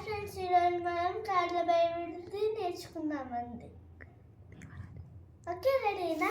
Friends, ఈరోజు మనం కాళ్ళబైరుది నేర్చుకుందామండి. Okay, రెడీనా?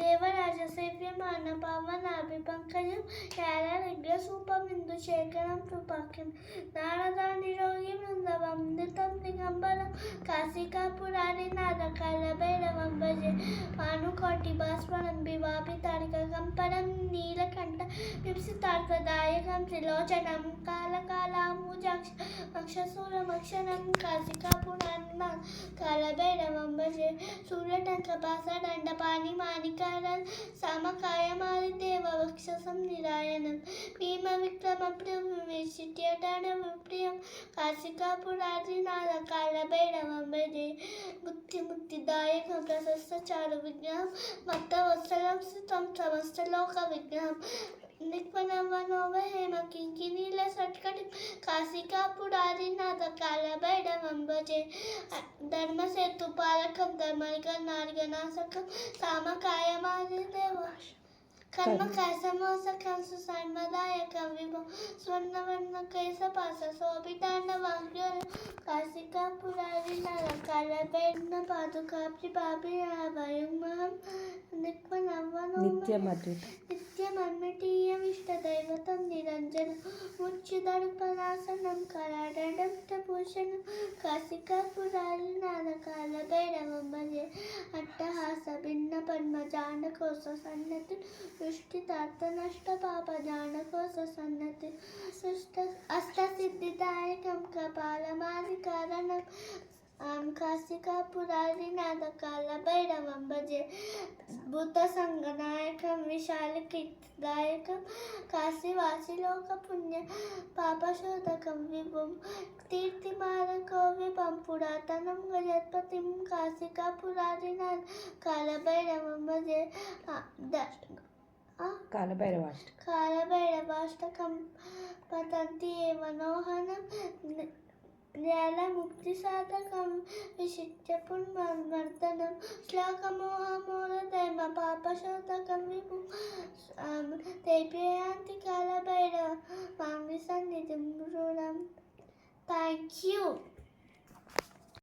దేవరాజ సేవ్యమాన పవనాభిపంకజం యాలగ్ర సూపమిందు శేఖరం సుపాఖ్యం నారదా నిరోగి బృందవందితం దిగంబరం కాశికాపురారి నాద కాలభైరవం భజే భానుకోటి భాస్వరం వివాపి తారిక కంపరం నీలకంఠ విప్సితార్థదాయకం త్రిలోచనం కాలకాలాంబుజాక్ష మక్షసూరమక్షరం కాశికాపురారి నాద కాలభైరవం భజే సూర్యటంక పాసదండ పాని మానిక సమకాయమాదిదేవ వక్షసం నిరాయనం భీమ విక్రమ విచిట్యటన విప్రియం కాశికాపురాదినాథ కాలభైరవం భజే ముక్తిదాయకం ప్రశస్త చారు విగ్రహం మత్త వత్సలం స్థితం సమస్తలోక విగ్రహం నిక్వనవనోవహేమ కింకినీల సట్కటి కాశికాపురాదినాథ కాలభైరవం భజే ధర్మసేతు పాలకం ధర్మనిక నారిగనాశకం సామకాయమాదిదేవ కర్మకాయ సమోస కంసు సన్మదాయకం విభో స్వర్ణవర్ణ కైసపాస శోభితాండవాగ్యోల కాశికాపురాదినాథ కాలభైరవ పాదుకాప్రి పాపి భయంమహం నిత్యమన్విటీయమిష్టదైవతం నిరంజనం ముచ్యుదర్పణాసనం కరాడండభూషణం కాశికాపురాదినాథ కాలభైరవం భజే అట్టహాస భిన్న పద్మ జాండకోశ సన్నతి దృష్టితార్థ నష్ట పాప జాండకోశ సన్నతి అష్టసిద్ధిదాయకం కపాలమాది కారణం కాశికాపురాదినాథ కాలభైరవం భజే భూత సంగనాయకం విశాలకీర్తిదాయకం కాశీవాసిలోక పుణ్య పాపశోధకం విభుం కీర్తిమారకో విభం పురాతనం గజపతిం కాశికాపురాదినాథ కాలభైరవం భజే కాలభైరవాష్టకం పతంతి మనోహనం జ్ఞానముక్తి సాధకం విశిష్ట పుణ్యమర్దనం శ్లోకమోహమూలధైమ పాపశోధకం విభు దైప్రయాంతి కాలభైరవ మాంగి సన్నిధిం రుణం. Thank you.